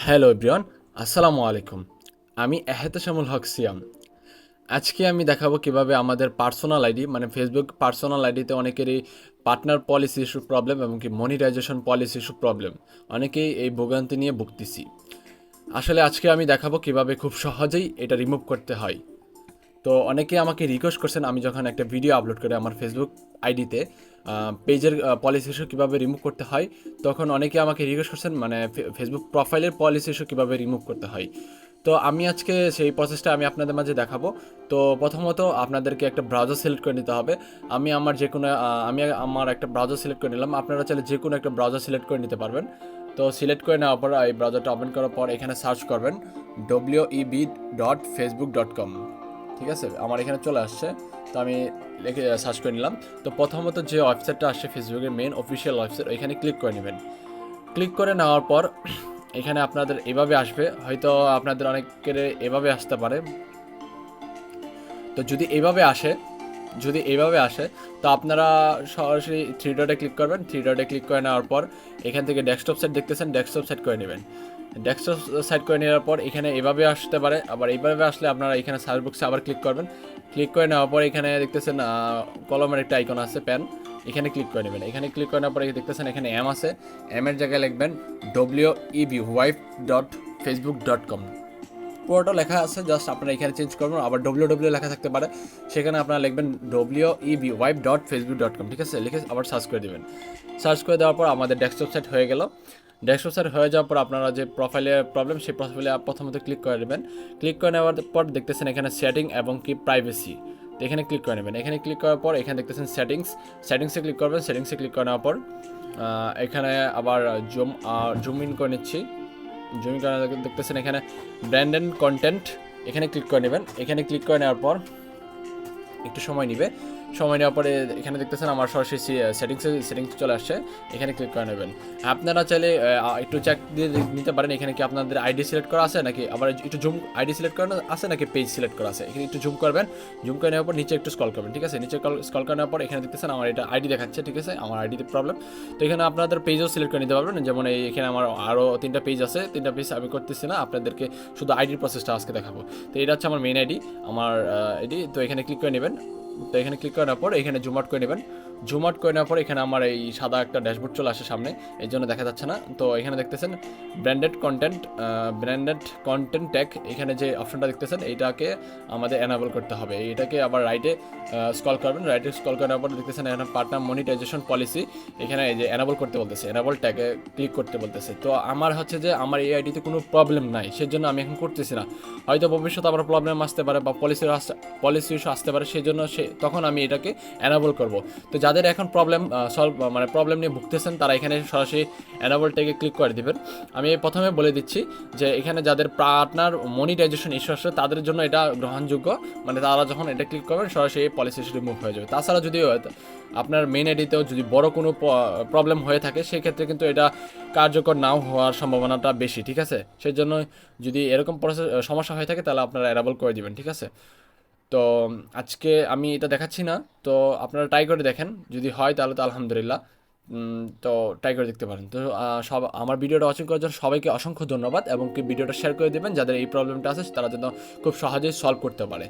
Hello everyone, আসসালামু আলাইকুম। আমি এহতেশামুল হক সিয়াম। আজকে আমি দেখাবো কিভাবে আমাদের পার্সোনাল আইডি মানে ফেসবুক পার্সোনাল আইডিতে অনেকেরই পার্টনার পলিসি ইস্যু প্রবলেম এবং কি মনিটাইজেশন পলিসি ইস্যু প্রবলেম, অনেকেই এই ভোগান্তি নিয়ে ভুগতেছি। আসলে আজকে আমি দেখাবো কিভাবে খুব সহজেই এটা রিমুভ করতে হয়। তো অনেকে আমাকে রিকোয়েস্ট করছেন আমি যখন একটা ভিডিও আপলোড করি আমার ফেসবুক আইডিতে পেজের পলিসি ইস্যু কীভাবে রিমুভ করতে হয়, তখন অনেকে আমাকে রিকোয়েস্ট করছেন মানে ফেসবুক প্রোফাইলের পলিসি ইস্যু কীভাবে রিমুভ করতে হয়। তো আমি আজকে সেই প্রসেসটা আমি আপনাদের মাঝে দেখাবো। তো প্রথমত আপনাদেরকে একটা ব্রাউজার সিলেক্ট করে নিতে হবে। আমি আমার একটা ব্রাউজার সিলেক্ট করে নিলাম। আপনারা চাইলে যে কোনো একটা ব্রাউজার সিলেক্ট করে নিতে পারবেন। তো সিলেক্ট করে নেওয়ার পর এই ব্রাউজারটা ওপেন করার পর এখানে সার্চ করবেন web.facebook.com। ঠিক আছে, আমার এখানে চলে আসছে। তো আমি লিখে সার্চ করে নিলাম। তো প্রথমত যে ওয়েবসাইটটা আসছে ফেসবুকের মেন অফিসিয়াল ওয়েবসাইট, ওইখানে ক্লিক করে নেবেন। ক্লিক করে নেওয়ার পর এখানে আপনাদের এভাবে আসবে, হয়তো আপনাদের অনেকের এভাবে আসতে পারে। তো যদি এইভাবে আসে তো আপনারা সরাসরি থ্রি ডটে ক্লিক করবেন। থ্রি ডটে ক্লিক করে নেওয়ার পর এখান থেকে ডেস্কটপ সাইট দেখতেছেন, ডেস্কটপ সাইট করে নেবেন। ডেস্কটপ সাইট করে নেওয়ার পর এখানে এভাবে আসতে পারে, আবার এইভাবে আসলে আপনারা এখানে সার্চ বক্সে আবার ক্লিক করবেন। ক্লিক করে নেওয়ার পর এখানে দেখতেছেন কলমের একটা আইকন আছে, পেন, এখানে ক্লিক করে নেবেন। এখানে ক্লিক করে নেওয়ার পরে দেখতেছেন এখানে এম আছে, এম এর জায়গায় লিখবেন web.facebook.com। পুরোটা লেখা আছে, জাস্ট আপনারা এখানে চেঞ্জ করবেন। আবার ডব্লিউ লেখা থাকতে পারে, সেখানে আপনারা লিখবেন web.facebook.com। ঠিক আছে, লিখে আবার সার্চ করে দেবেন। সার্চ করে দেওয়ার পর আমাদের ডেস্কটপ সাইট হয়ে গেল। ডেস্কটপ সাইট হয়ে যাওয়ার পর আপনারা যে প্রোফাইলে প্রবলেম, সেই প্রোফাইলে প্রথমত ক্লিক করে নেবেন। ক্লিক করে নেওয়ার পর দেখতেছেন এখানে সেটিং এবং কি প্রাইভেসি, তো এখানে ক্লিক করে নেবেন। এখানে ক্লিক করার পর এখানে দেখতেছেন সেটিংসে ক্লিক করবেন। সেটিংসে ক্লিক করে নেওয়ার পর এখানে আবার জুম ইন করে নিচ্ছি। জুম করে দেখতেছেন এখানে ব্র্যান্ড অ্যান্ড কন্টেন্ট, এখানে ক্লিক করে নেবেন। এখানে ক্লিক করে নেওয়ার পর একটু সময় নেবে। সময় নেওয়ার পরে এখানে দেখতেছেন আমার সরাসরি সেটিংস চলে আসছে, এখানে ক্লিক করে নেবেন। আপনারা চাইলে একটু চেক দিয়ে নিতে পারেন এখানে কি আপনাদের আইডি সিলেক্ট করা আছে নাকি, আবার একটু জুম আইডি সিলেক্ট করা আছে নাকি পেজ সিলেক্ট করা আছে, এখানে একটু জুম করবেন। জুম করে নেওয়ার পর নিচে একটু স্ক্রল করবেন। ঠিক আছে, নিচে স্ক্রল করে নেওয়ার পর এখানে দেখতেছেন আমার এটা আইডি দেখাচ্ছে। ঠিক আছে, আমার আইডিতে প্রবলেম। তো এখানে আপনাদের পেজও সিলেক্ট করে নিতে পারবেন, যেমন এখানে আমার আরও 3টা পেজ আছে। 3টা পেজ আমি করতেছি না, আপনাদেরকে শুধু আইডির প্রসেসটা আজকে দেখাবো। তো এটা হচ্ছে আমার মেন আইডি, আমার আইডি। তো এখানে ক্লিক করে নেবেন। তো এখানে ক্লিক করার পর এখানে জুম আউট করে নেবেন। জুম আউট করে নেওয়ার পর এখানে আমার এই সাদা একটা ড্যাশবোর্ড চলে আসে সামনে, এই জন্য দেখা যাচ্ছে না। তো এখানে দেখতেছেন ব্র্যান্ডেড কন্টেন্ট ট্যাগ, এখানে যে অপশনটা দেখতেছেন এইটাকে আমাদের এনাবল করতে হবে। এইটাকে আবার রাইটে স্ক্রল করবেন। রাইটে স্ক্রল করার পর দেখতেছেন এখানে পার্টনার মনিটাইজেশন পলিসি, এখানে এই যে এনাবল করতে বলতেছে, এনাবল ট্যাগে ক্লিক করতে বলতেছে। তো আমার হচ্ছে যে আমার এই আইডিতে কোনো প্রবলেম নাই, সেজন্য আমি এখন করতেছি না। হয়তো ভবিষ্যতে আবার প্রবলেম আসতে পারে বা পলিসি ইস্যু আসতে পারে, সেই জন্য তখন আমি এটাকে এনাবল করব। তো যাদের এখন প্রবলেম নিয়ে ভুগতেছেন তারা এখানে সরাসরি এনাবল ট্যাগে ক্লিক করে দিবেন। আমি প্রথমে বলে দিচ্ছি যে এখানে যাদের পার্টনার মনিটাইজেশন ইস্যু আসছে তাদের জন্য এটা গ্রহণযোগ্য, মানে তারা যখন এটা ক্লিক করবেন সরাসরি এই পলিসি ইস্যু রিমুভ হয়ে যাবে। তাছাড়া যদি আপনার মেন আইডিতেও যদি বড় কোনো প্রবলেম হয়ে থাকে সেক্ষেত্রে কিন্তু এটা কার্যকর নাও হওয়ার সম্ভাবনাটা বেশি। ঠিক আছে, সেই জন্য যদি এরকম সমস্যা হয়ে থাকে তাহলে আপনারা এনাবল করে দিবেন। ঠিক আছে, তো আজকে আমি এটা দেখাচ্ছি না, তো আপনারা ট্রাই করে দেখেন, যদি হয় তাহলে তো আলহামদুলিল্লাহ। তো ট্রাই করে দেখতে পারেন। তো সব আমার ভিডিওটা ওয়াচিং করার জন্য সবাইকে অসংখ্য ধন্যবাদ, এবং কি ভিডিওটা শেয়ার করে দেবেন যাদের এই প্রবলেমটা আছে, তারা যেন খুব সহজেই সলভ করতে পারে।